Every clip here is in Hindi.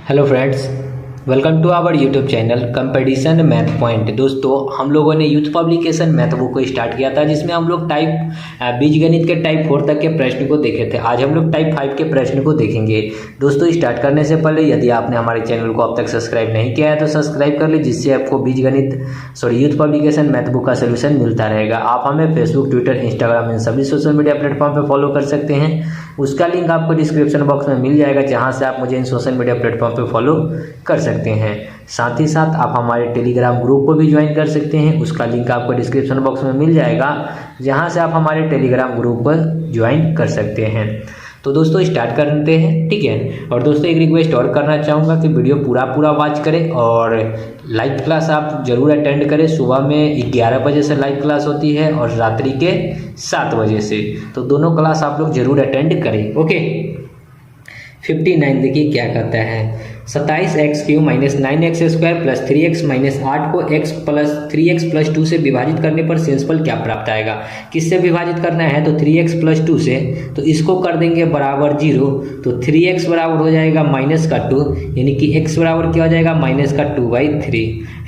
Hello friends, welcome to our YouTube channel competition math point. दोस्तों, हम लोगों ने यूथ पब्लिकेशन मैथ बुक को स्टार्ट किया था, जिसमें हम लोग बीजगणित के टाइप 4 तक के प्रश्न को देखे थे। आज हम लोग टाइप 5 के प्रश्न को देखेंगे। दोस्तों, स्टार्ट करने से पहले यदि आपने हमारे चैनल को अब तक सब्सक्राइब नहीं किया है तो सब्सक्राइब कर ले, जिससे आपको यूथ पब्लिकेशन मैथ बुक का सोल्यूशन मिलता रहेगा। आप हमें फेसबुक, ट्विटर, इंस्टाग्राम इन सभी सोशल मीडिया प्लेटफॉर्म पर फॉलो कर सकते हैं। उसका लिंक आपको डिस्क्रिप्शन बॉक्स में मिल जाएगा, जहां से आप मुझे इन सोशल मीडिया प्लेटफॉर्म पर फॉलो कर सकते हैं। साथ ही साथ आप हमारे टेलीग्राम ग्रुप को भी ज्वाइन कर सकते हैं। उसका लिंक आपको डिस्क्रिप्शन बॉक्स में मिल जाएगा, जहां से आप हमारे टेलीग्राम ग्रुप पर ज्वाइन कर सकते हैं। तो दोस्तों, स्टार्ट करते हैं, ठीक है। और दोस्तों, एक रिक्वेस्ट और करना चाहूँगा कि वीडियो पूरा वॉच करें और लाइव क्लास आप जरूर अटेंड करें। सुबह में 11 बजे से लाइव क्लास होती है और रात्रि के 7 बजे से, तो दोनों क्लास आप लोग जरूर अटेंड करें। ओके, 59 देखिए क्या कहता है। 27x³ minus 9x² plus 3x minus 8 को x प्लस 3x प्लस 2 से विभाजित करने पर शेषफल क्या प्राप्त आएगा। किससे विभाजित करना है तो 3x प्लस 2 से, तो इसको कर देंगे बराबर 0। तो 3x बराबर हो जाएगा माइनस का 2, यानी कि x बराबर क्या हो जाएगा माइनस का 2/3।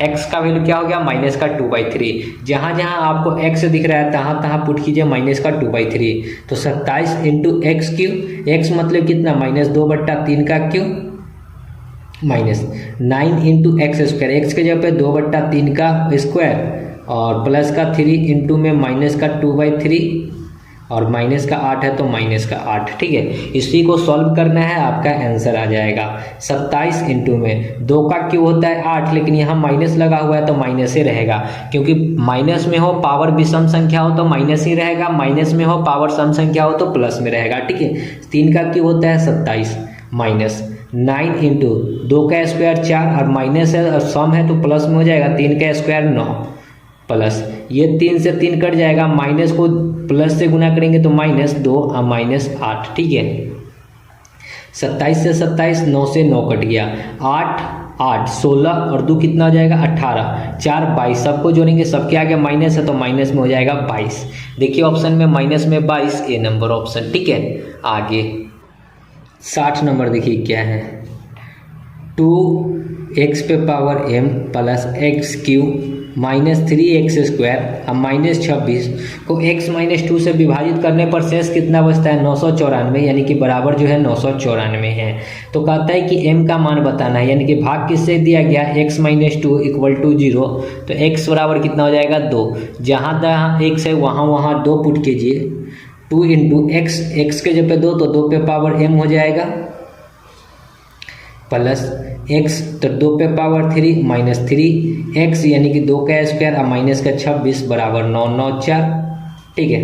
x का वैल्यू क्या हो गया माइनस का 2/3। जहाँ जहाँ आपको x दिख रहा है तहाँ तहाँ पुट कीजिए माइनस का 2/3। तो 27 इंटू x³ x मतलब कितना माइनस 2/3 का cube minus 9 into x² x के जगह पे 2/3 का स्क्वायर और प्लस का 3 इंटू में माइनस का 2/3 और माइनस का 8 है तो माइनस का 8, ठीक है। इसी को सॉल्व करना है, आपका आंसर आ जाएगा 27 इंटू में 2 का क्यूब होता है 8, लेकिन यहाँ माइनस लगा हुआ है तो माइनस ही रहेगा, क्योंकि माइनस में हो पावर विषम संख्या हो तो माइनस ही रहेगा, माइनस में हो पावर सम संख्या हो तो प्लस में रहेगा, ठीक है। 3 का क्यूब होता है 27 माइनस 9 इंटू 2 का स्क्वायर 4 और माइनस है और सम है तो प्लस में हो जाएगा 3 का स्क्वायर 9 प्लस ये 3 से 3 कट जाएगा, माइनस को प्लस से गुना करेंगे तो माइनस 2 और माइनस 8, ठीक है। 27 से 27 9 से 9 कट गया, 8 16 और 2 कितना हो जाएगा 18, 4 22, सबको जोड़ेंगे, सबके आगे माइनस है तो माइनस में हो जाएगा 22। देखिए ऑप्शन में माइनस में 22 ए नंबर ऑप्शन, ठीक है। आगे 60 नंबर देखिए क्या है। 2x पे power m plus x³ minus 3x² और माइनस 26 को x माइनस 2 से विभाजित करने पर शेष कितना बचता है 994, यानी कि बराबर जो है 994 है। तो कहता है कि m का मान बताना है, यानी कि भाग किससे दिया गया x माइनस 2 इक्वल टू 0, तो x बराबर कितना हो जाएगा 2। जहाँ जहाँ x है वहाँ 2 पुट कीजिए। 2 इंटू x के जब पे 2 तो 2 पे पावर m हो जाएगा प्लस x तो 2 पे पावर 3 माइनस 3x यानी कि 2 का स्क्वायर और माइनस का 26 बराबर 994, ठीक है।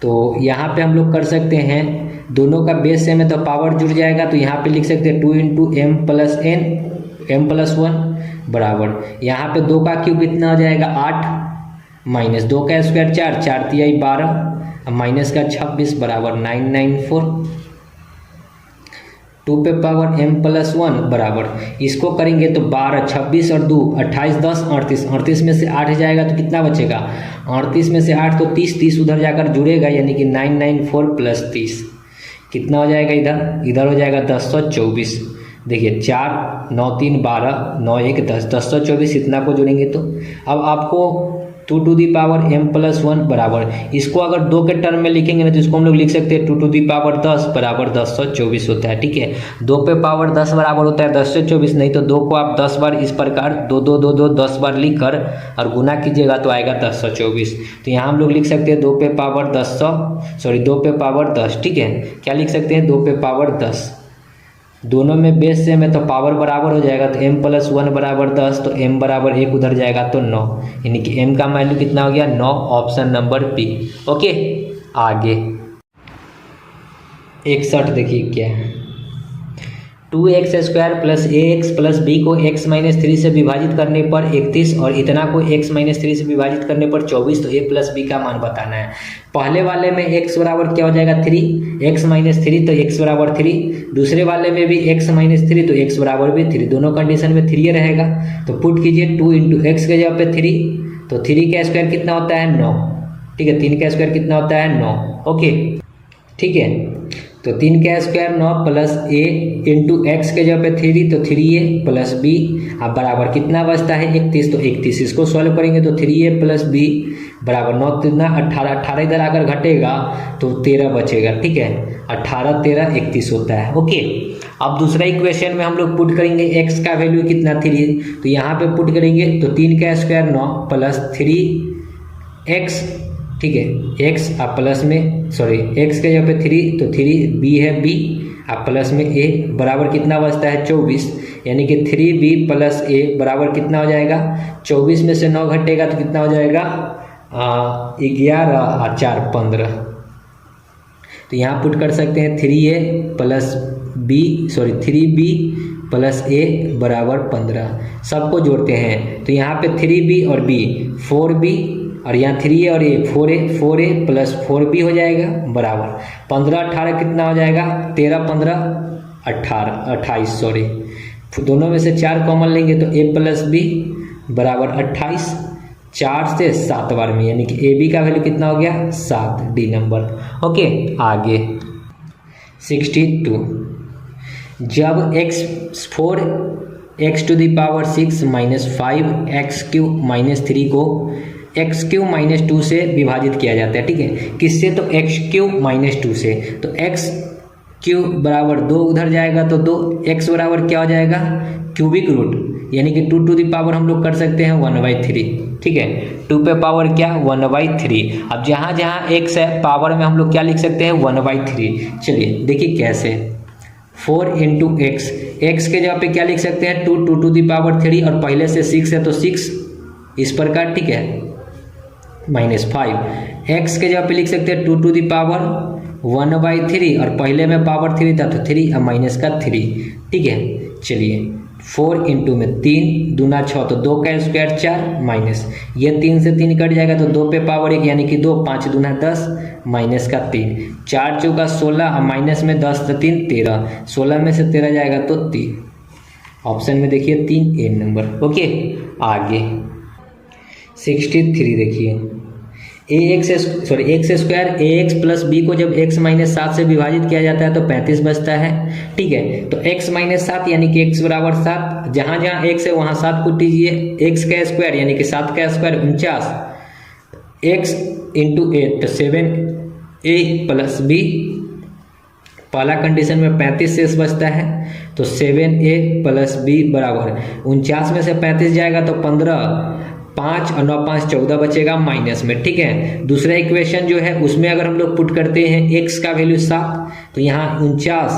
तो यहाँ पे हम लोग कर सकते हैं, दोनों का बेस सेम है तो पावर जुड़ जाएगा, तो यहाँ पे लिख सकते हैं 2 into m plus n m plus 1 बराबर यहाँ पे 2 का क्यूब कितना हो जाएगा 8 माइनस 2 का स्क्वायर 4 4 तिहाई 12 माइनस का 26 बराबर 994। 2 पे पावर m प्लस 1 बराबर इसको करेंगे तो 12 26 और 2 28 10 38 38 में से 8 जाएगा तो कितना बचेगा 38 में से 8 तो 30 30 उधर जाकर जुड़ेगा, यानी कि 994 प्लस 30 कितना हो जाएगा इधर हो जाएगा 1024। देखिए 4 9 3 12 9 1 10 1024 इतना को जोड़ेंगे तो अब आपको 2 to the power m plus 1 बराबर, इसको अगर 2 के टर्म में लिखेंगे ना तो इसको हम लोग लिख सकते हैं 2 टू दी पावर 10 बराबर 1024 होता है, ठीक है। 2 पे पावर 10 बराबर होता है 1024, नहीं तो 2 को आप 10 बार इस प्रकार 2 2 2 2 10 बार लिख कर और गुना कीजिएगा तो आएगा 1024। तो यहाँ हम लोग लिख सकते हैं 2 पे पावर 2 पे पावर 10, ठीक है। क्या लिख सकते हैं 2 पे पावर 10, दोनों में बेस सेम है तो पावर बराबर हो जाएगा, तो m प्लस 1 बराबर 10 तो m बराबर 1 उधर जाएगा तो 9, यानी कि m का वैल्यू कितना हो गया 9, ऑप्शन नंबर बी। ओके, आगे 61 देखिए क्या है। 2x² plus ax plus b को x माइनस 3 से विभाजित करने पर 31 और इतना को x माइनस 3 से विभाजित करने पर 24, तो a प्लस b का मान बताना है। पहले वाले में x बराबर क्या हो जाएगा 3, x माइनस 3 तो x बराबर 3, दूसरे वाले में भी x माइनस 3 तो x बराबर भी 3, दोनों कंडीशन में 3 रहेगा। तो पुट कीजिए 2 इंटू एक्स के जगह पे 3, तो 3 का स्क्वायर कितना होता है 9, ठीक है। 3 का स्क्वायर कितना होता है 9, ओके, ठीक है। तो 3 का स्क्वायर 9 प्लस ए इंटू एक्स के जगह पे 3 तो 3a प्लस बी अब बराबर कितना बचता है 31। तो 31 इसको सॉल्व करेंगे तो 3a प्लस बी बराबर 9 कितना 18। 18 इधर अगर घटेगा तो 13 बचेगा। ठीक है, 18 13 31 होता है। ओके, अब दूसरा इक्वेशन में हम लोग पुट करेंगे x का वैल्यू कितना 3, तो यहाँ पे पुट करेंगे तो 3 का स्क्वायर 9 प्लस 3x। ठीक है, x अब प्लस में सॉरी x के जगह पे 3 तो 3b है b अब प्लस में a बराबर कितना बचता है 24, यानी कि 3b प्लस a बराबर कितना हो जाएगा 24 में से 9 घटेगा तो कितना हो जाएगा 11 और 4 15। तो यहाँ पुट कर सकते हैं 3a plus b sorry 3b plus a बराबर 15। सबको जोड़ते हैं तो यहाँ पे 3b और b 4b और यहाँ 3a और a 4a प्लस 4b हो जाएगा बराबर 15 18 कितना हो जाएगा 13 15 28 सॉरी दोनों में से 4 कॉमन लेंगे तो a प्लस b बराबर 28 4 से 7 बार में, यानी कि ए बी का वैल्यू कितना हो गया 7 डी नंबर। ओके, आगे 62 जब4x to the power 6 minus 5x³ minus 3 को x³ माइनस 2 से विभाजित किया जाता है। ठीक है, किससे तो x³ माइनस 2 से, तो x³ बराबर 2 उधर जाएगा तो 2x बराबर क्या हो जाएगा क्यूबिक रूट, यानी कि 2 टू द पावर हम लोग कर सकते हैं 1/3। ठीक है, 2 पे पावर क्या 1/3। अब जहाँ जहाँ x है पावर में हम लोग क्या लिख सकते हैं 1/3। चलिए देखिए कैसे 4 इंटू एक्स, एक्स के जगह पे क्या लिख सकते हैं 2 टू द पावर 3 और पहले से 6 है तो 6 इस प्रकार। ठीक है, माइनस 5 एक्स के जगह पे लिख सकते हैं 2 टू द पावर 1/3 और पहले में पावर 3 था तो 3 और माइनस का 3। ठीक है, चलिए 4 इंटू में 3 दूना 6 तो 2 का स्क्वायर 4 माइनस ये 3 से 3 कट जाएगा तो 2 पे पावर 1 यानी कि 2 5 दूना 10 माइनस का 3 4 चौका 16 और माइनस में 10 तो 3 13 16 में से 13 जाएगा तो 3 ऑप्शन में देखिए 3 ए नंबर। ओके, आगे 63 देखिए X square ax plus B को जब x माइनस 7 से विभाजित किया जाता है तो 35 बचता है। ठीक है, तो x माइनस 7 यानी कि x बराबर 7, जहाँ जहाँ x है वहाँ 7 पुट दीजिए। x का स्क्वायर यानी कि 7 का स्क्वायर 49 x इंटू 8 तो 7a प्लस b, पहला कंडीशन में 35 शेष बचता है तो 7a प्लस b बराबर 49 में से 35 जाएगा तो 15 5 और 9 5 14 बचेगा माइनस में। ठीक है, दूसरा इक्वेशन जो है उसमें अगर हम लोग पुट करते हैं x का वैल्यू 7 तो यहाँ 49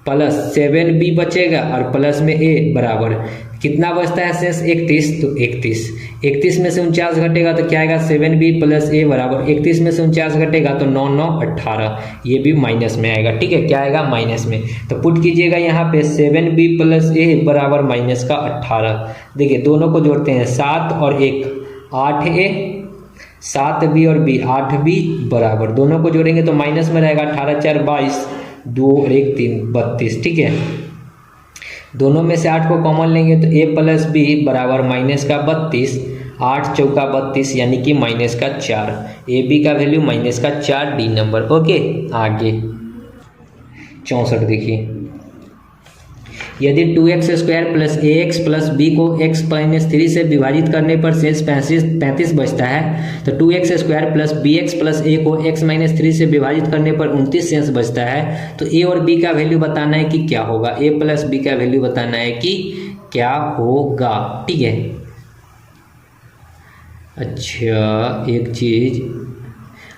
प्लस 7b बचेगा और प्लस में a बराबर कितना बचता है शेष 31 तो 31 में से 49 घटेगा तो क्या आएगा 7b प्लस a बराबर 31 में से 49 घटेगा तो 9 9 18 ये भी माइनस में आएगा। ठीक है, क्या आएगा माइनस में, तो पुट कीजिएगा यहाँ पे 7b प्लस a बराबर माइनस का 18। देखिए दोनों को जोड़ते हैं 7 और 1 8a 7b और b 8b बराबर दोनों को जोड़ेंगे तो माइनस में रहेगा 18 4 22 2 और 1 3 32। ठीक है, दोनों में से 8 को कॉमन लेंगे तो a प्लस बी बराबर माइनस का 32 8 चौका 32 यानी कि माइनस का 4 ए बी का वैल्यू माइनस का 4 डी नंबर। ओके, आगे 64 देखिए यदि 2x square plus ax plus b को x माइनस 3 से विभाजित करने पर शेष 35 बचता है तो 2x square plus bx plus a को x माइनस 3 से विभाजित करने पर 29 शेष बचता है तो a और b का वैल्यू बताना है कि क्या होगा, a प्लस b का वैल्यू बताना है कि क्या होगा। ठीक है, अच्छा एक चीज़,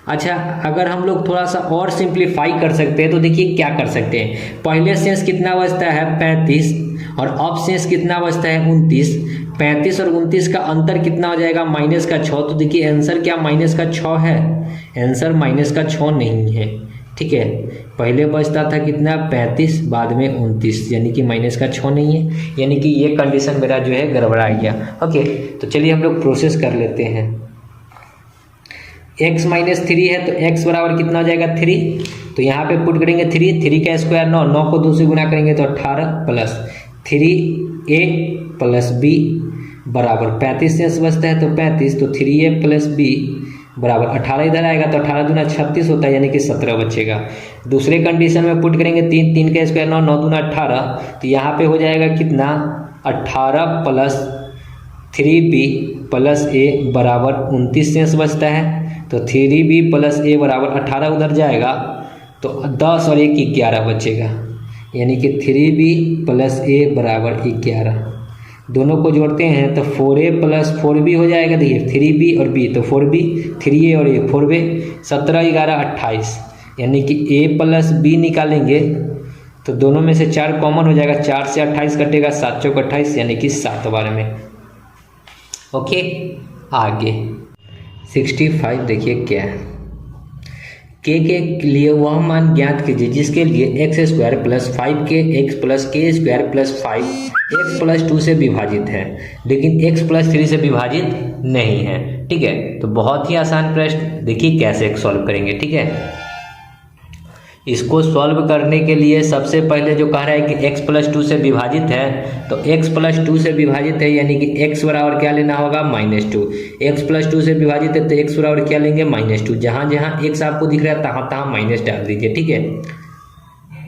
अच्छा अगर हम लोग थोड़ा सा और सिंप्लीफाई कर सकते हैं तो देखिए क्या कर सकते हैं। पहले शेष कितना बचता है 35 और अब शेष कितना बचता है 29। 35 और 29 का अंतर कितना हो जाएगा माइनस का 6। तो देखिए आंसर क्या माइनस का 6 है, आंसर माइनस का 6 नहीं है। ठीक है, पहले बचता था कितना 35 बाद में 29 यानी कि माइनस का 6 नहीं है, यानी कि ये कंडीशन मेरा जो है गड़बड़ा गया। ओके, तो चलिए हम लोग प्रोसेस कर लेते हैं। x माइनस 3 है तो x बराबर कितना हो जाएगा 3, तो यहाँ पे पुट करेंगे 3 का स्क्वायर 9 9 को 2 से गुना करेंगे तो 18 प्लस 3a प्लस b बराबर 35 शेष बचता है तो 35 तो 3a प्लस b बराबर 18 इधर आएगा तो 18 दूना 36 होता है, यानी कि 17 बचेगा। दूसरे कंडीशन में पुट करेंगे 3, 3 का स्क्वायर 9, 9 दूना 18, तो यहाँ पे हो जाएगा कितना 18 प्लस 3b प्लस a बराबर 29 शेष बचता है। तो 3b प्लस a बराबर 18 उधर जाएगा तो 10 और 1 11 बचेगा, यानी कि 3b प्लस a बराबर 11। दोनों को जोड़ते हैं तो 4a प्लस 4b हो जाएगा। देखिए 3b और b तो 4b, 3a और a 4b, 17 11 28, यानी कि a प्लस b निकालेंगे तो दोनों में से 4 कॉमन हो जाएगा, 4 से 28 कटेगा, 7 चौक 28, यानी कि 7 बार में। ओके, आगे 65 देखिए क्या है। के लिए वह मान ज्ञात कीजिए जिसके लिए x square plus 5k x plus के स्क्वायर प्लस 5 एक्स प्लस 2 से विभाजित है, लेकिन एक्स प्लस 3 से विभाजित नहीं है। ठीक है, तो बहुत ही आसान प्रश्न, देखिए कैसे सॉल्व करेंगे। ठीक है, इसको सॉल्व करने के लिए सबसे पहले जो कह रहा है कि x प्लस 2 से विभाजित है, तो x प्लस 2 से विभाजित है यानी कि x बराबर क्या लेना होगा -2। x प्लस 2 से विभाजित है तो x बराबर क्या लेंगे -2। जहाँ जहाँ x आपको दिख रहा है तहाँ तहाँ माइनस डाल दीजिए। ठीक है,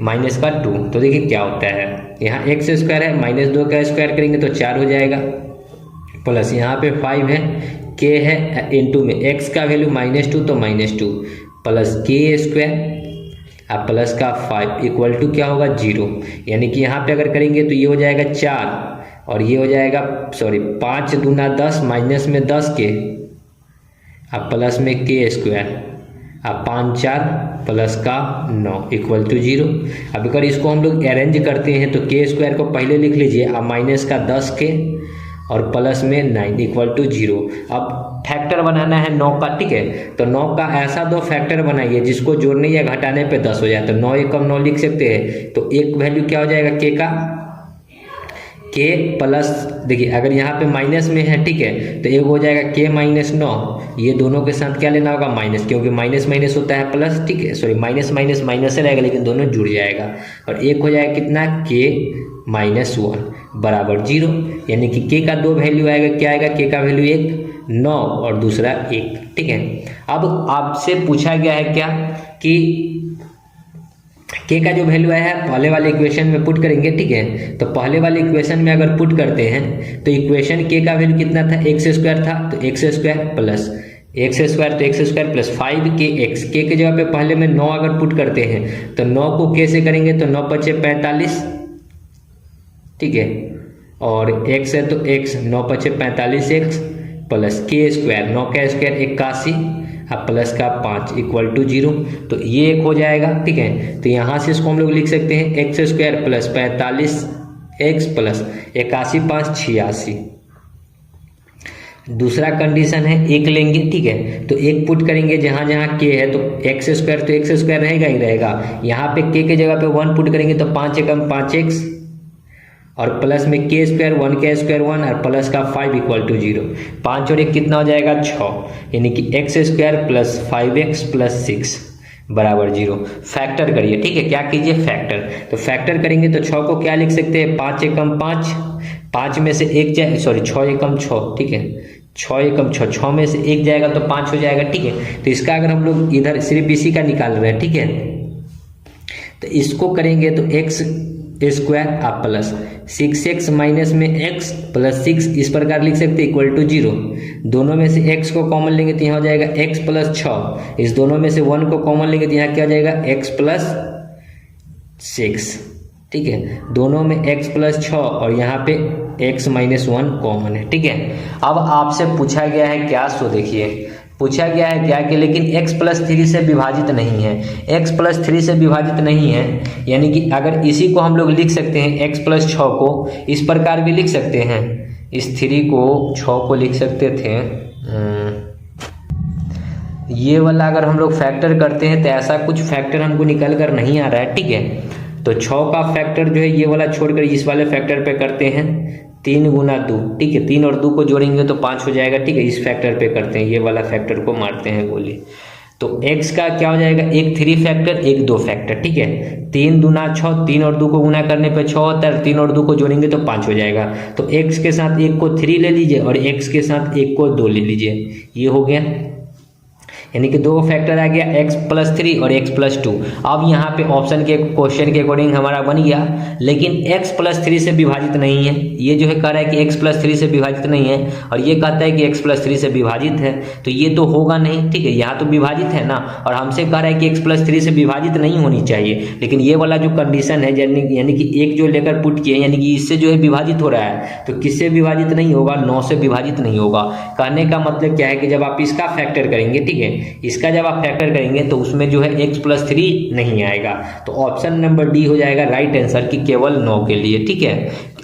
माइनस का 2, तो देखिए क्या होता है, यहाँ एक्स स्क्वायर है, -2 का स्क्वायर करेंगे तो 4 हो जाएगा, प्लस यहाँ पे 5 है, k है, इनटू में x का वैल्यू -2 तो -2 प्लस के स्क्वायर अब प्लस का 5 इक्वल टू क्या होगा 0, यानी कि यहाँ पे अगर करेंगे तो ये हो जाएगा 4 और ये हो जाएगा 5 दूना 10 माइनस में 10 के अब प्लस में के स्क्वायर अब 5 4 प्लस का 9 इक्वल टू 0। अब अगर इसको हम लोग अरेंज करते हैं तो के स्क्वायर को पहले लिख लीजिए, अब माइनस का 10 के और प्लस में 9 इक्वल टू 0। अब फैक्टर बनाना है 9 का। ठीक है, तो 9 का ऐसा दो फैक्टर बनाइए जिसको जोड़ने या घटाने पे 10 हो जाए, तो 9 एकम 9 लिख सकते हैं। तो एक वैल्यू क्या हो जाएगा के का, के प्लस, देखिए अगर यहाँ पे माइनस में है, ठीक है, तो एक हो जाएगा के -9, ये दोनों के साथ क्या लेना होगा माइनस, क्योंकि माइनस माइनस होता है प्लस। ठीक है, सॉरी माइनस माइनस माइनस से रहेगा लेकिन दोनों जुड़ जाएगा, और एक हो जाएगा कितना के -1 बराबर 0, यानी कि के का दो वैल्यू आएगा, क्या आएगा, के का वैल्यू 1 9 और दूसरा 1। ठीक है, अब आपसे पूछा गया है क्या कि के का जो वैल्यू आया है पहले वाले इक्वेशन में पुट करेंगे। ठीक है, तो पहले वाले इक्वेशन में अगर पुट करते हैं तो इक्वेशन के का वैल्यू कितना था, एक्स स्क्वायर था, तो x square plus x square तो एक्स स्क्वायर प्लस 5 के एक्स, के जगह पे पहले में 9 अगर पुट करते हैं तो 9 को के से करेंगे तो 9 × 5 = 45। ठीक है, और x है तो x 9 × 5 = 45x प्लस के स्क्वायर 9 का स्क्वायर 81 अब प्लस का 5 इक्वल टू 0, तो ये एक हो जाएगा। ठीक है, तो यहाँ से इसको हम लोग लिख सकते हैं x square plus 45x plus 81 5 86। दूसरा कंडीशन है एक लेंगे। ठीक है, तो एक पुट करेंगे जहाँ जहाँ के है तो एक्स स्क्वायर तो एक्स स्क्वायर रहेगा ही रहेगा, यहाँ पे के जगह पे 1 पुट करेंगे तो 5 एकम 5x और प्लस में के स्क्वायर 1 का स्क्वायर 1 और प्लस का 5 इक्वल टू 0। 5 और 1 कितना हो जाएगा 6, यानी कि x square plus 5x plus 6 बराबर 0। फैक्टर करिए। ठीक है, क्या कीजिए फैक्टर, तो फैक्टर करेंगे तो 6 को क्या लिख सकते हैं 5 एकम 5, 5 में से 1 जाए, सॉरी 6 एकम 6। ठीक है, 6 एकम 6, 6 में से 1 जाएगा तो 5 हो जाएगा। ठीक है, तो इसका अगर हम लोग इधर सिर्फ इसी का निकाल रहे हैं, ठीक है, तो इसको करेंगे तो एक्स स्क्वायर आप प्लस 6x माइनस में x प्लस 6 इस प्रकार लिख सकते हैं इक्वल टू 0। दोनों में से x को कॉमन लेंगे तो यहाँ हो जाएगा x प्लस 6, इस दोनों में से 1 को कॉमन लेंगे तो यहाँ क्या हो जाएगा x प्लस 6। ठीक है, दोनों में x प्लस 6 और यहाँ पे x माइनस 1 कॉमन है। ठीक है, अब आपसे पूछा गया है क्या, सो देखिए पूछा गया है क्या कि लेकिन x प्लस 3 से विभाजित नहीं है, x प्लस 3 से विभाजित नहीं है, यानी कि अगर इसी को हम लोग लिख सकते हैं x प्लस 6 को इस प्रकार भी लिख सकते हैं, इस 3 को 6 को लिख सकते थे, ये वाला अगर हम लोग फैक्टर करते हैं तो ऐसा कुछ फैक्टर हमको निकल कर नहीं आ रहा है। ठीक है, तो 6 का फैक्टर जो है ये वाला छोड़कर इस वाले फैक्टर पे करते हैं 3 गुना 2। ठीक है, 3 और 2 को जोड़ेंगे तो 5 हो जाएगा। ठीक है, इस फैक्टर पे करते हैं, ये वाला फैक्टर को मारते हैं गोली, तो x का क्या हो जाएगा, एक 3 फैक्टर एक 2 फैक्टर। ठीक है, 3 दूना 6, 3 और 2 को गुना करने पे 6 होता है, 3 और 2 को जोड़ेंगे तो 5 हो जाएगा। तो x के साथ 1 को 3 ले लीजिए और x के साथ 1 को 2 ले लीजिए, ये हो गया। यानी कि 2 फैक्टर आ गया x+3 और x+2। अब यहाँ पे ऑप्शन के क्वेश्चन के अकॉर्डिंग हमारा बन गया, लेकिन x+3 से विभाजित नहीं है। ये जो है कह रहा है कि x+3 से विभाजित नहीं है, और ये कहता है कि x+3 से विभाजित है, तो ये तो होगा नहीं। ठीक है, यहाँ तो विभाजित है ना, और हमसे कह रहा है कि x+3 से विभाजित नहीं होनी चाहिए, लेकिन ये वाला जो कंडीशन है यानी कि एक जो लेकर पुट किए, यानी कि इससे जो है विभाजित हो रहा है, तो किससे विभाजित नहीं होगा? 9 से विभाजित नहीं होगा। कहने का मतलब क्या है कि जब आप इसका फैक्टर करेंगे, ठीक है, इसका जब आप फैक्टर करेंगे तो उसमें जो है x+3 नहीं आएगा। तो ऑप्शन नंबर डी हो जाएगा राइट आंसर कि केवल 9 के लिए। ठीक है,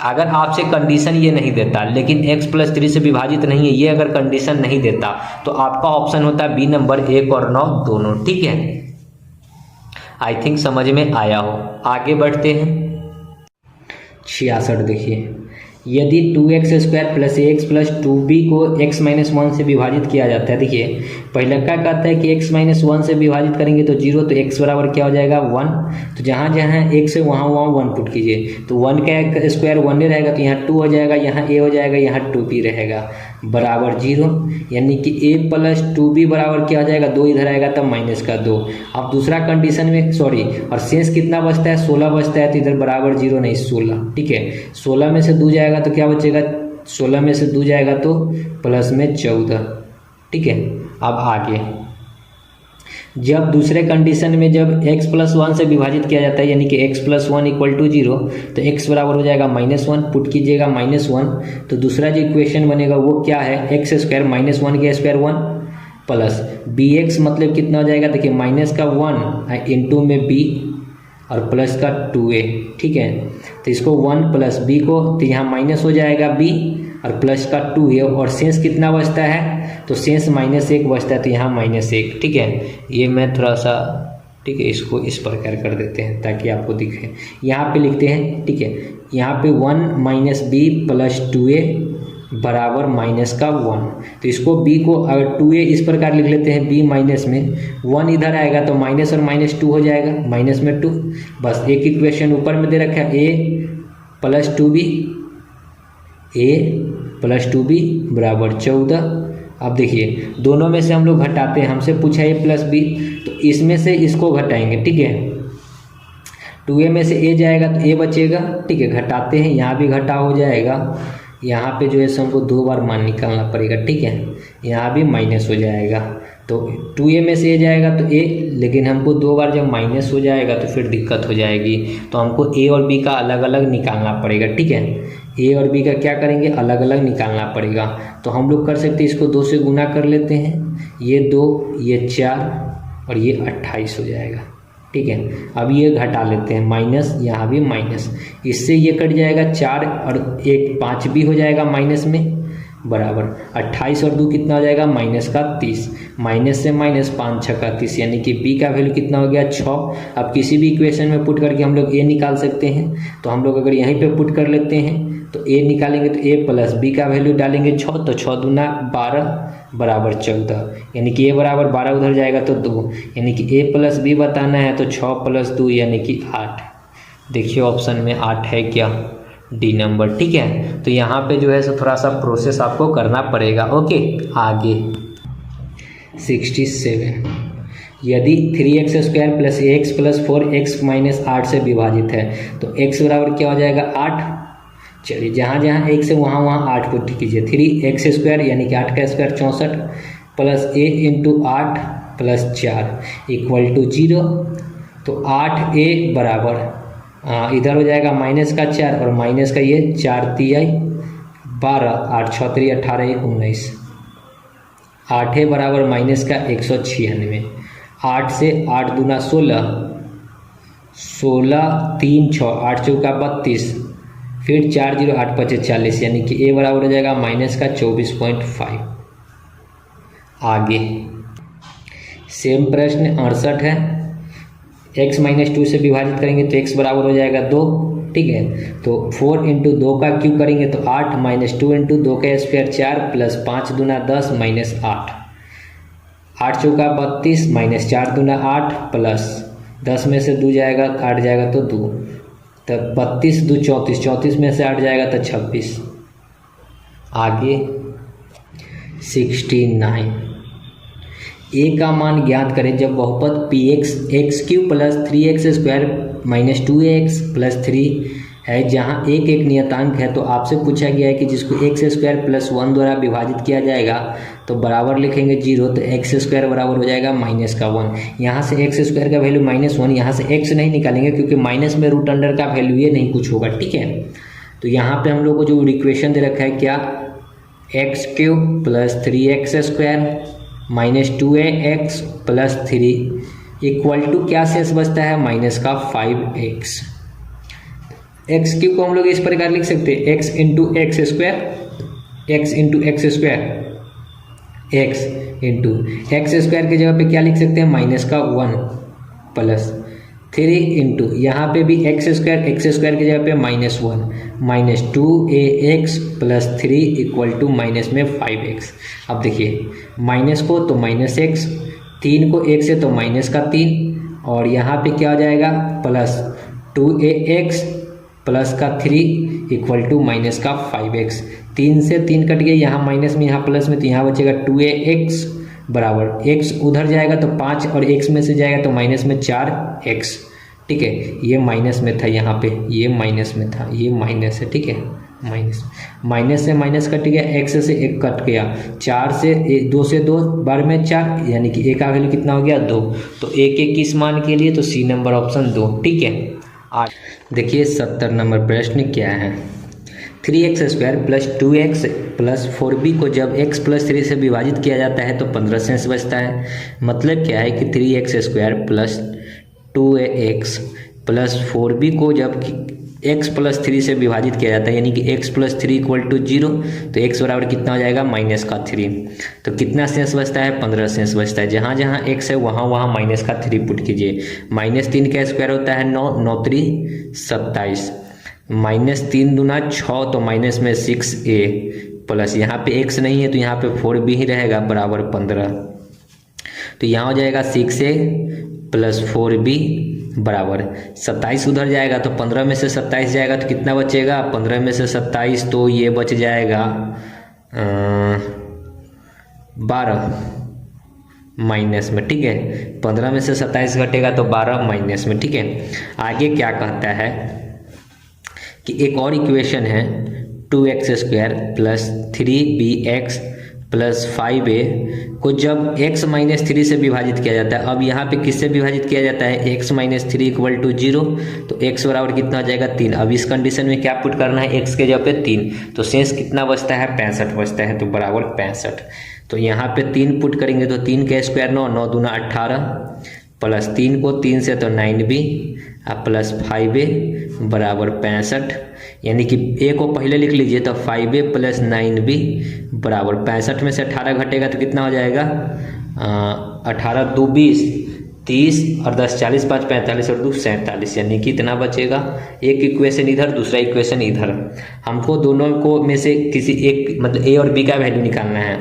अगर आपसे कंडीशन ये नहीं देता, लेकिन x+3 से विभाजित नहीं है, ये अगर कंडीशन नहीं देता, तो आपका ऑप्शन होता बी नंबर 1 और 9 दोनों। ठीक है, आई थिंक समझ में आया हो। आगे बढ़ते हैं। 66 देखिए, यदि 2x² + ax + 2b को x-1 से विभाजित किया जाता है। देखिए पहले क्या कहता है कि x-1 से विभाजित करेंगे तो 0, तो x बराबर क्या हो जाएगा 1। तो जहाँ जहाँ x है वहाँ 1 पुट कीजिए, तो 1 का स्क्वायर 1 रहेगा, तो यहाँ 2 हो जाएगा, यहाँ a हो जाएगा, यहाँ 2b रहेगा बराबर 0, यानी कि a + 2b बराबर क्या हो जाएगा 2 इधर आएगा तब -2। अब दूसरा कंडीशन में और शेष कितना बचता है 16 बचता है, तो इधर बराबर 0 नहीं 16। ठीक है, 16 में से 2 जाएगा तो क्या बचेगा, 16 में से 2 जाएगा तो प्लस में 14। ठीक है, अब आगे जब दूसरे कंडीशन में जब x+1 से विभाजित किया जाता है, यानी कि x+1 = 0, तो x बराबर हो जाएगा -1, पुट कीजिएगा -1, तो दूसरा जो इक्वेशन बनेगा वो क्या है x² -1 के स्क्वायर 1 प्लस bx मतलब कितना हो जाएगा, देखिए -1 इंटू में b और प्लस का 2a। ठीक है, तो इसको 1 + b को, तो यहाँ माइनस हो जाएगा b और प्लस का 2a, और शेष कितना बचता है, तो शेष -1 बचता है, तो यहाँ -1। ठीक है, ये मैं थोड़ा सा, ठीक है, इसको इस प्रकार कर देते हैं ताकि आपको दिखे। यहाँ पे लिखते हैं, ठीक है, यहाँ पे 1 - b + 2a बराबर -1, तो इसको b को अगर 2a इस प्रकार लिख लेते हैं, b माइनस में 1 इधर आएगा तो माइनस और -2 हो जाएगा, -2। बस एक इक्वेशन ऊपर में दे रखा है a + 2b बराबर 14। अब देखिए दोनों में से हम लोग घटाते हैं, हमसे पूछा a + b, तो इसमें से इसको घटाएंगे। ठीक है, 2a में से a जाएगा तो a बचेगा। ठीक है, घटाते हैं, यहाँ भी घटा हो जाएगा, यहाँ पे जो है सो हमको 2 बार मान निकालना पड़ेगा। ठीक है, यहाँ भी माइनस हो जाएगा, तो 2a में से a जाएगा तो a, लेकिन हमको 2 बार जब माइनस हो जाएगा तो फिर दिक्कत हो जाएगी, तो हमको a और b का अलग अलग निकालना पड़ेगा। ठीक है, a और b का क्या करेंगे, अलग अलग निकालना पड़ेगा। तो हम लोग कर सकते हैं, इसको 2 से गुना कर लेते हैं, ये 2 ये 4 और ये 28 हो जाएगा। ठीक है, अब ये घटा लेते हैं, माइनस, यहाँ भी माइनस, इससे ये कट जाएगा 4 और 1 5 भी हो जाएगा माइनस में, बराबर 28 और 2 कितना हो जाएगा -30, माइनस से माइनस 5 × 6 = 30, यानी कि b का वैल्यू कितना हो गया 6। अब किसी भी इक्वेशन में पुट करके हम लोग a निकाल सकते हैं, तो हम लोग अगर यहीं पे पुट कर लेते हैं तो a निकालेंगे तो a + b का वैल्यू डालेंगे 6, तो 6 दूना 12 बराबर 14, यानी कि a बराबर 12 उधर जाएगा तो 2, यानी कि a + b बताना है, तो 6 + 2 यानी कि 8। देखिए ऑप्शन में 8 है क्या, डी नंबर। ठीक है, तो यहाँ पे जो है सो थोड़ा सा प्रोसेस आपको करना पड़ेगा। ओके, आगे 67, यदि 3x² + ax + 4x - 8 से विभाजित है, तो x बराबर क्या हो जाएगा 8। चलिए जहाँ जहाँ x है वहाँ वहाँ 8 पुट कीजिए, 3x² यानी कि 8 का स्क्वायर 64 प्लस a × 8 + 4 = 0, तो 8a बराबर इधर हो जाएगा -4 और माइनस का ये 4 × 3 = 12, 8 × 6 = 18, 19, 8a बराबर -196, 8 से 8 दूना 16, 16 3 6, 8 चौका 32, फिर 4 0 8 5 40, यानी कि a बराबर हो जाएगा -24.5। आगे सेम प्रश्न 68 है, x - 2 से विभाजित करेंगे तो x बराबर हो जाएगा 2। ठीक है, तो 4 × 2 का क्यूब करेंगे तो 8 - 2 × 2 का स्क्वायर 4 प्लस 5 दूना 10 -8, 8 चौका 32 -4 दूना 8 प्लस 10 में से 2 जाएगा 8 जाएगा तो 2, तब 32 2 34, 34 में से 8 जाएगा तो 26। आगे 69, ए का मान ज्ञात करें जब बहुपद P x Q plus 3x square minus 2x plus 3 है, जहाँ एक एक नियतांक है। तो आपसे पूछा गया है कि जिसको एक्स स्क्वायर प्लस 1 द्वारा विभाजित किया जाएगा तो बराबर लिखेंगे 0, तो एक्स स्क्वायर बराबर हो जाएगा माइनस का 1। यहाँ से एक्स स्क्वायर का वैल्यू -1, यहाँ से एक्स नहीं निकालेंगे क्योंकि माइनस में रूट अंडर का वैल्यू ये नहीं कुछ होगा, ठीक है। तो यहाँ पे हम लोग को जो इक्वेशन दे रखा है क्या, X cube plus 3x square minus 2ax plus 3 equal to क्या शेष बचता है, माइनस का 5x। एक्स क्यूब को हम लोग इस प्रकार लिख सकते हैं, x into x square, x into x square, x into x square की जगह पे क्या लिख सकते हैं, माइनस का 1 प्लस 3 इंटू यहाँ पे भी एक्स स्क्वायर की जगह पे -1 minus 2ax plus 3 equal to minus में 5x। अब देखिए माइनस को तो माइनस x, 3 को 1 से तो माइनस का 3, और यहाँ पे क्या हो जाएगा प्लस 2ax प्लस का 3 इक्वल टू माइनस का 5x। 3 से 3 कट गए, यहाँ माइनस में यहाँ प्लस में, तो यहाँ बचेगा 2ax बराबर x उधर जाएगा तो 5 और x में से जाएगा तो माइनस में 4x, ठीक है। ये माइनस में था, यहाँ पे ये माइनस में था, ये माइनस है, ठीक है। माइनस से माइनस कट गया, x से 1 कट गया, 4 से 2 से 2 बार में 4, यानी कि a का वैल्यू कितना हो गया 2। तो a के किस मान के लिए, तो सी नंबर ऑप्शन 2, ठीक है। आज देखिए 70 नंबर प्रश्न क्या है, 3x square plus 2x plus 4b को जब x प्लस 3 से विभाजित किया जाता है तो 15 शेष बचता है। मतलब क्या है कि 3x square plus 2x plus 4b को जब x प्लस 3 से विभाजित किया जाता है, यानी कि x प्लस 3 इक्वल टू 0, तो x बराबर कितना हो जाएगा, माइनस का 3। तो कितना शेष बचता है, 15 शेष बचता है। जहाँ जहाँ x है वहाँ वहाँ माइनस का 3 पुट कीजिए। -3 का स्क्वायर होता है 9, 9 3 27, -3 दूना 6, तो माइनस में 6a प्लस यहाँ पे x नहीं है तो यहाँ पे 4b ही रहेगा बराबर 15। तो यहाँ हो जाएगा 6a प्लस 4b बराबर 27, उधर जाएगा तो 15 में से 27 जाएगा तो कितना बचेगा, 15 में से 27 तो ये बच जाएगा 12 माइनस में, ठीक है। 15 में से 27 घटेगा तो 12 माइनस में, ठीक है। आगे क्या कहता है कि एक और इक्वेशन है 2x square plus 3bx plus 5a को जब x माइनस 3 से विभाजित किया जाता है। अब यहाँ पे किससे विभाजित किया जाता है, x माइनस 3 इक्वल टू 0, तो x बराबर कितना हो जाएगा 3। अब इस कंडीशन में क्या पुट करना है, x के जगह पे 3, तो शेष कितना बचता है, 65 बचता है, तो बराबर 65। तो यहाँ पे 3 पुट करेंगे तो 3 का स्क्वायर 9, 9 दूना 18 प्लस 3 को 3 से तो 9b प्लस 5a बराबर 65, यानी कि a को पहले लिख लीजिए तो 5a प्लस 9b बराबर 65 में से 18 घटेगा तो कितना हो जाएगा 18 2 20 30 और 10 40 5 45 और 2 47, यानी कि इतना बचेगा। एक इक्वेशन इधर, दूसरा इक्वेशन इधर। हमको दोनों को में से किसी एक मतलब a और b का वैल्यू निकालना है।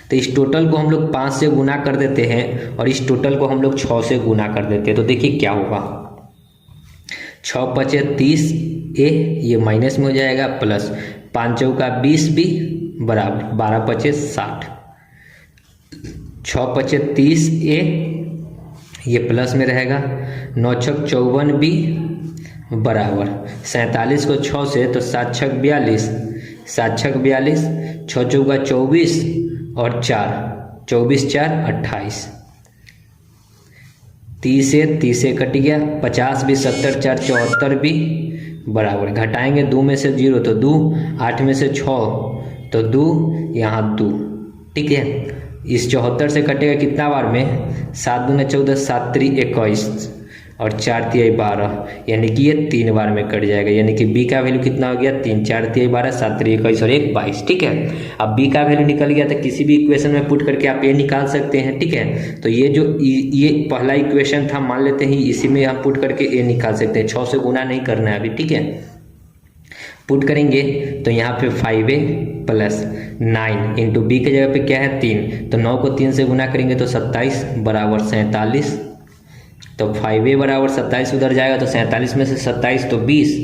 तो इस टोटल को हम लोग 5 से गुना कर देते हैं और इस टोटल को हम लोग 6 से गुना कर देते हैं। तो देखिए क्या होगा, 6 पचे 30a ये माइनस में हो जाएगा प्लस 5 चौका 20b बराबर 12 पचे 60, 6 पचे 30a ये प्लस में रहेगा, 9 छक 54b बराबर 47 को 6 से तो 7 छक 42, 7 छक 42, 6 चौका 24 और 4 24 4 28, 30 से 30 से कट गया, 50 भी 70 4 74 भी बराबर, घटाएंगे 2 में से 0 तो 2, 8 में से 6 तो 2, यहाँ 2, ठीक है। इस 74 से कटेगा कितना बार में, 7 दूना 14 7 3 21 और 4 3 12, यानी कि ये 3 बार में कट जाएगा। यानी कि b का वैल्यू कितना हो गया 3 4 3 12 7 3 21 और 1 22, ठीक है। अब b का वैल्यू निकल गया तो किसी भी इक्वेशन में पुट करके आप ये निकाल सकते हैं, ठीक है। तो ये जो ये पहला इक्वेशन था, मान लेते हैं इसी में हम पुट करके ये निकाल सकते हैं। 6 से गुना नहीं करना है अभी, ठीक है। पुट करेंगे तो यहाँ पे 5a प्लस 9 इंटू बी के जगह पे क्या है 3, तो 9 को 3 से गुना करेंगे तो 27 बराबर 47, तो 5a बराबर 27 उधर जाएगा तो 47 में से 27 तो 20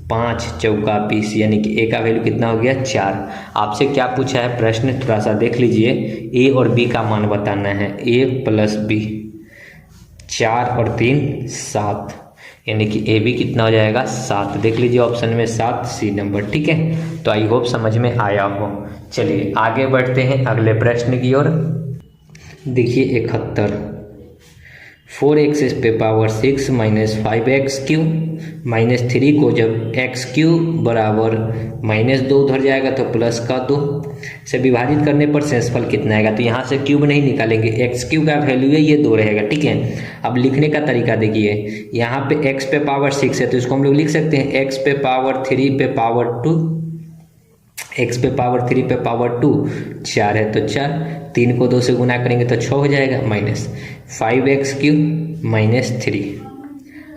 5 चौका 20 यानी कि ए का वैल्यू कितना हो गया 4। आपसे क्या पूछा है प्रश्न थोड़ा सा देख लीजिए। ए और बी का मान बताना है। ए प्लस बी 4 और 3 7 यानी कि ए बी कितना हो जाएगा 7। देख लीजिए ऑप्शन में 7 सी नंबर। ठीक है, तो आई होप समझ में आया हो। चलिए आगे बढ़ते हैं अगले प्रश्न की ओर। देखिए 71 4x पे power 6 minus 5x Q minus 3 को जब x क्यू बराबर -2 उधर जाएगा तो प्लस का 2 से विभाजित करने पर शेषफल कितना आएगा। तो यहाँ से क्यूब नहीं निकालेंगे, एक्स क्यू का वैल्यू है ये 2 रहेगा। ठीक है, अब लिखने का तरीका देखिए, यहाँ पे x पे पावर 6 है तो इसको हम लोग लिख सकते हैं x पे पावर 3 पे पावर 2, x पे पावर 3 पे पावर 2 4 है तो 4, 3 को 2 से गुना करेंगे तो 6 हो जाएगा माइनस 5x क्यू माइनस 3।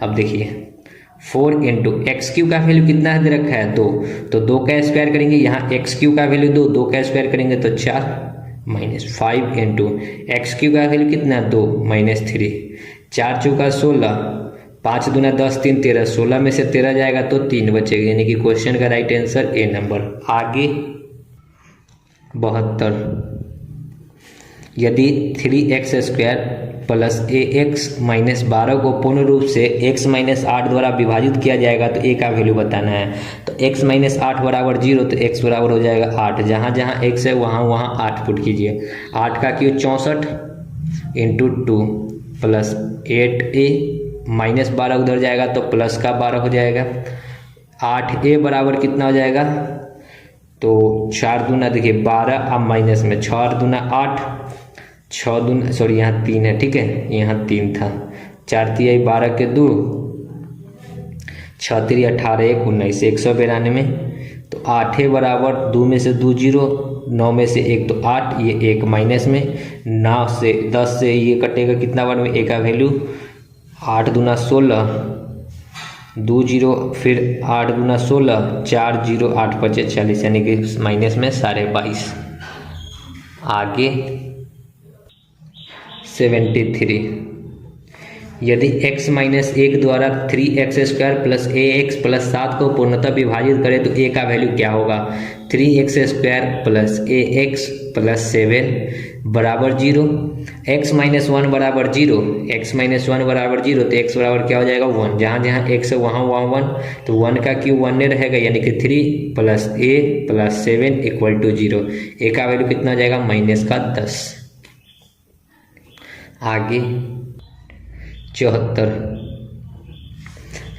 अब देखिए 4 इंटू एक्स क्यू का वैल्यू कितना दे रखा है 2, तो 2 का स्क्वायर करेंगे, यहाँ एक्स क्यू का वैल्यू 2, 2 का स्क्वायर करेंगे तो 4 माइनस 5 इंटू एक्स क्यू का वैल्यू कितना 2 माइनस 3, 4 चौका 16, 5 दूना 10 3 13, 16 में से 13 जाएगा तो 3 बचेगा, यानी कि क्वेश्चन का राइट आंसर ए नंबर। आगे 72 यदि 3x square plus ax minus 12 को पूर्ण रूप से x माइनस 8 द्वारा विभाजित किया जाएगा तो a का वैल्यू बताना है। तो x माइनस 8 बराबर 0, तो x बराबर हो जाएगा 8, जहाँ जहाँ x है वहाँ वहाँ 8 पुट कीजिए। 8 का Q 64 into 2 plus 8a minus 12 उधर जाएगा तो प्लस का 12 हो जाएगा। 8a बराबर कितना हो जाएगा, तो 4 दूना देखिए 12, अब माइनस में 6 दूना 8, 6 दूना सॉरी यहाँ 3 है, ठीक है यहाँ 3 था, 4 तिहाई 12 के 2, 6 3 18 1 19 192, तो 8 बराबर 2 में से 2 0, 9 में से 1 तो 8, ये 1 माइनस में 9 से 10 से ये कटेगा कितना बार में a का वैल्यू 8 दूना 16, 2 0 फिर 8 दूना 16, 4 0 8 5 40 यानी कि माइनस में 22.5। आगे 73 यदि x माइनस 1 द्वारा 3x square plus ax plus 7 को पूर्णतः विभाजित करें तो a का वैल्यू क्या होगा। 3x square plus ax plus 7 बराबर 0, x माइनस 1 बराबर 0, x माइनस 1 बराबर 0, तो x बराबर क्या हो जाएगा 1, जहाँ जहाँ x है वहाँ वहाँ 1, तो 1 का क्यू 1 ने रहेगा, यानी कि 3 plus a plus 7 equal to 0। a का वैल्यू कितना हो जाएगा माइनस का 10। आगे 74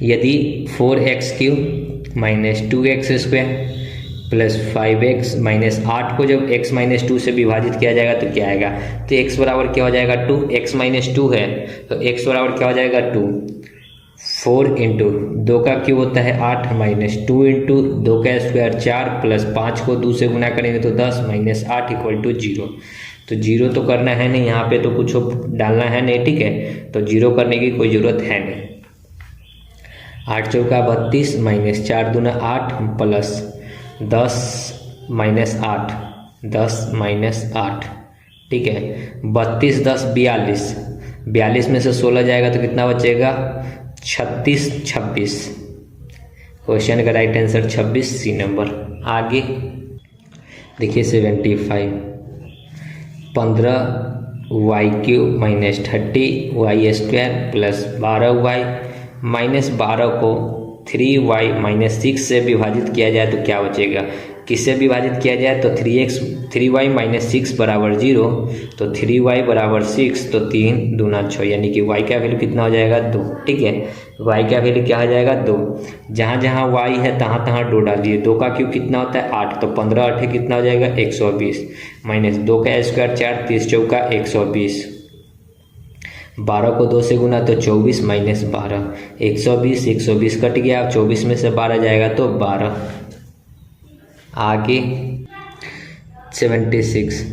यदि 4x cube minus 2x square plus 5x minus 8 को जब x माइनस 2 से विभाजित किया जाएगा तो क्या आएगा। तो x बराबर क्या हो जाएगा 2, x माइनस 2 है तो x बराबर क्या हो जाएगा 2, 4 इंटू 2 का क्यूब होता है 8 माइनस 2 इंटू 2 का स्क्वायर 4 प्लस 5 को 2 से गुना करेंगे तो 10 माइनस 8 इक्वल टू 0। तो 0 तो करना है नहीं, यहाँ पे तो कुछ डालना है नहीं, ठीक है, तो 0 करने की कोई ज़रूरत है नहीं। 8 चौका 32 माइनस 4 दूना 8 प्लस 10 माइनस 8, 10 माइनस 8, ठीक है, 32 10 42, 42 में से 16 जाएगा तो कितना बचेगा 36 26। क्वेश्चन का राइट आंसर 26 सी नंबर। आगे देखिए 75 15y cube minus 30y square plus 12y minus 12 को 3y माइनस 6 से विभाजित किया जाए तो क्या बचेगा। किससे विभाजित किया जाए तो 3y माइनस 6 बराबर 0, तो 3y बराबर 6, तो 3 दूना 6 यानी कि y का वैल्यू कितना हो जाएगा 2, ठीक है, y का वैल्यू क्या हो जाएगा 2, जहाँ जहाँ y है तहाँ तहाँ 2 डाल दिए। 2 का क्यूब कितना होता है 8, तो 15 8 कितना हो जाएगा 120 माइनस 2 का स्क्वायर 4 30 चौका 120, 12 को 2 से गुना तो 24 माइनस 12, 120 120 कट गया, 24 में से 12 जाएगा तो 12। आगे 76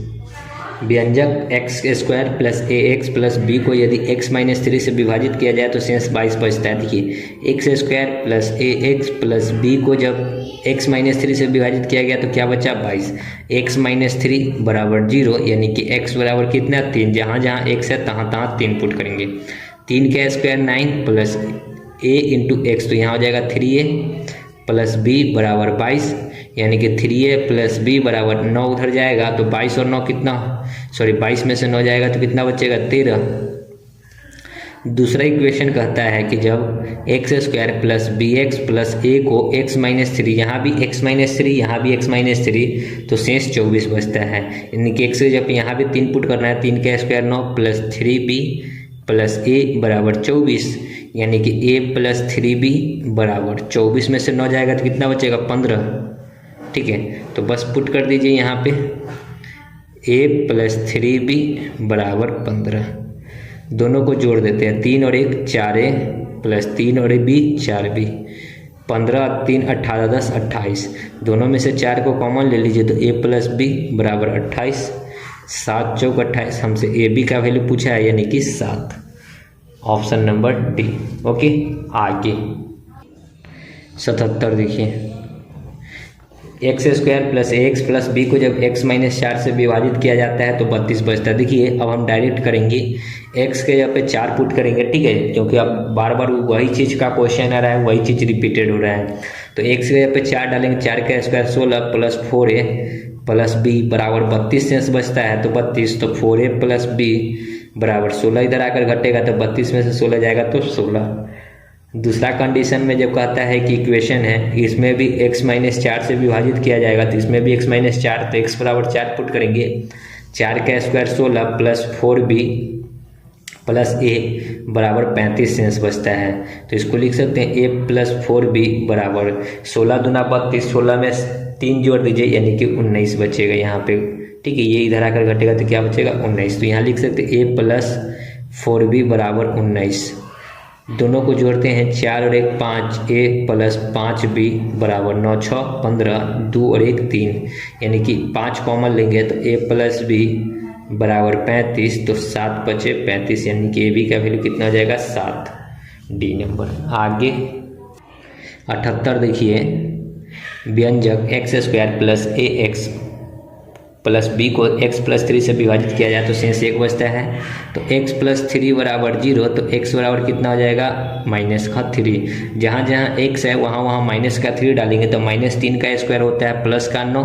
व्यंजक एक्स स्क्वायर प्लस ए एक्स प्लस बी को यदि x माइनस 3 से विभाजित किया जाए तो शेष 22 बचता है। देखिए एक्स स्क्वायर प्लस ए एक्स प्लस बी को जब x माइनस 3 से विभाजित किया गया तो क्या बचा 22, x माइनस 3 बराबर 0, यानी कि x बराबर कितना 3, जहाँ जहाँ x है तहाँ तहाँ 3 पुट करेंगे। 3 का square 9 plus a into x, तो यहाँ हो जाएगा 3a प्लस बी बराबर 22, यानी कि 3a प्लस बी बराबर 9 उधर जाएगा तो 22 और 9 कितना, 22 में से 9 जाएगा तो कितना बचेगा 13। दूसरा इक्वेशन कहता है कि जब x square plus b x plus a को एक्स माइनस 3, यहाँ भी एक्स माइनस 3 यहाँ भी एक्स माइनस 3, तो शेष 24 बचता है। यानी कि एक्स जब यहाँ भी 3 पुट करना है, 3 का स्क्वायर 9 प्लस 3b प्लस ए बराबर 24, यानी कि a प्लस 3b बराबर 24 में से 9 जाएगा तो कितना बचेगा 15। ठीक है, तो बस पुट कर दीजिए यहाँ पे a प्लस 3b बराबर 15। दोनों को जोड़ देते हैं, 3 और 1 4a प्लस 3 और b 4b, 15 3 18 10 28, दोनों में से 4 को कॉमन ले लीजिए तो a प्लस b बराबर 28, 7 चौक 28, हमसे ए बी का वैल्यू पूछा है यानी कि 7, ऑप्शन नंबर डी। ओके, आगे 77 देखिए, एक्स स्क्वायर प्लस ए एक्स प्लस बी को जब एक्स माइनस 4 से विभाजित किया जाता है तो 32 बचता है। देखिए अब हम डायरेक्ट करेंगे, एक्स के जगह पे 4 पुट करेंगे, ठीक है, क्योंकि अब बार बार वही चीज़ का क्वेश्चन आ रहा है, वही चीज़ रिपीटेड हो रहा है। तो एक्स के जगह पे 4 डालेंगे, 4 का square 16 plus 4a plus B बराबर 32 शेष बचता है तो 32, तो 4a प्लस बी बराबर 16, इधर आकर घटेगा तो 32 में से 16 जाएगा तो 16। दूसरा कंडीशन में जब कहता है कि इक्वेशन है इसमें भी x माइनस 4 से विभाजित किया जाएगा तो इसमें भी x माइनस 4, तो x बराबर 4 पुट करेंगे, 4 का square 16 plus 4b plus a बराबर 35 शेष बचता है। तो इसको लिख सकते हैं a प्लस 4b बराबर 16 दूना 32, 16 में 3 जोड़ दीजिए यानी कि 19 बचेगा यहाँ पे। ठीक है, ये इधर आकर घटेगा तो क्या बचेगा 19, तो यहाँ लिख सकते हैं a प्लस 4b बराबर 19। दोनों को जोड़ते हैं, 4 और 1 5, a प्लस 5b बराबर 9 6 15, 2 और 1 3, यानी कि 5 कॉमन लेंगे तो a प्लस b बराबर 35, तो 7 बचे 35, यानी कि ए बी का वैल्यू कितना हो जाएगा 7, डी नंबर। आगे 78 देखिए, व्यंजक एक्स स्क्वायर प्लस ए एक्स प्लस बी को x प्लस 3 से विभाजित किया जाए तो शेष 1 बचता है। तो x प्लस 3 बराबर 0, तो x बराबर कितना हो जाएगा माइनस का 3, जहाँ जहाँ x है वहाँ वहाँ माइनस का 3 डालेंगे तो माइनस 3 का स्क्वायर होता है प्लस का 9,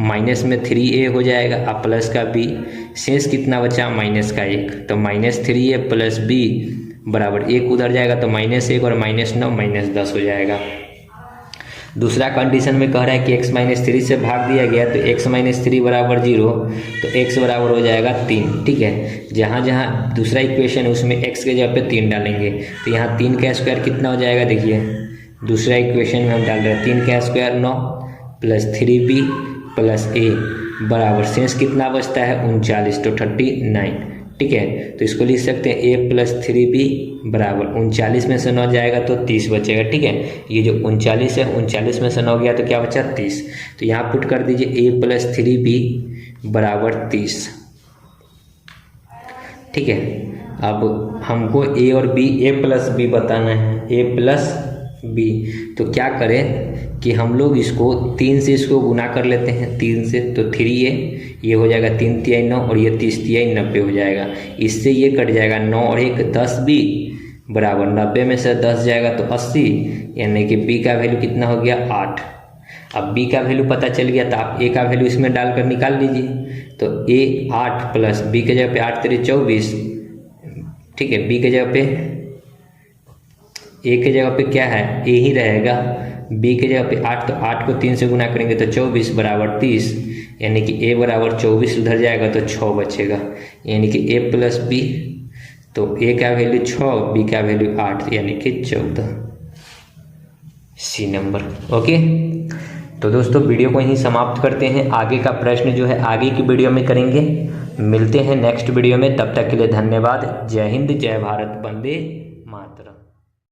माइनस में 3a हो जाएगा अब प्लस का b, शेष कितना बचा माइनस का 1, तो माइनस 3a प्लस b बराबर 1 उधर जाएगा तो माइनस 1 और माइनस 9 माइनस 10 हो जाएगा। दूसरा कंडीशन में कह रहा है कि x माइनस 3 से भाग दिया गया तो x माइनस 3 बराबर 0, तो x बराबर हो जाएगा 3। ठीक है, जहाँ जहाँ दूसरा इक्वेशन है उसमें x के जगह पे 3 डालेंगे तो यहाँ 3 का स्क्वायर कितना हो जाएगा, देखिए दूसरा इक्वेशन में हम डाल रहे हैं 3 का square 9 plus 3b plus a बराबर शेष कितना बचता है 39, तो 39। ठीक है, तो इसको लिख सकते हैं a प्लस 3b बराबर 39 में से 9 जाएगा तो 30 बचेगा। ठीक है, ये जो 39 है 39 में से 9 गया तो क्या बचा 30, तो यहाँ पुट कर दीजिए a प्लस 3b बराबर 30। ठीक है, अब हमको a और b, a प्लस b बताना है, a प्लस b, तो क्या करें कि हम लोग इसको 3 से इसको गुना कर लेते हैं, 3 से तो 3a, ये हो जाएगा 3 तिहाई 9 और ये 30 तिहाई 90 हो जाएगा, इससे ये कट जाएगा 9 और 1 10b बराबर 90 में से 10 जाएगा तो 80, यानी कि b का वैल्यू कितना हो गया 8। अब b का वैल्यू पता चल गया तो आप a का वैल्यू इसमें डालकर निकाल लीजिए, तो a 8 प्लस b के जगह पे 8 तेरे 24। ठीक है, b के जगह पे a के जगह पे क्या है a ही रहेगा, b के जगह पे 8, तो 8 को 3 से गुना करेंगे तो 24 बराबर 30, यानी कि a बराबर 24 उधर जाएगा तो 6 बचेगा, यानी कि a प्लस b, तो a का वैल्यू 6 b का वैल्यू 8 यानी कि 14, सी नंबर। ओके, तो दोस्तों वीडियो को यहीं समाप्त करते हैं, आगे का प्रश्न जो है आगे की वीडियो में करेंगे। मिलते हैं नेक्स्ट वीडियो में, तब तक के लिए धन्यवाद। जय हिंद, जय भारत, वंदे मातरम।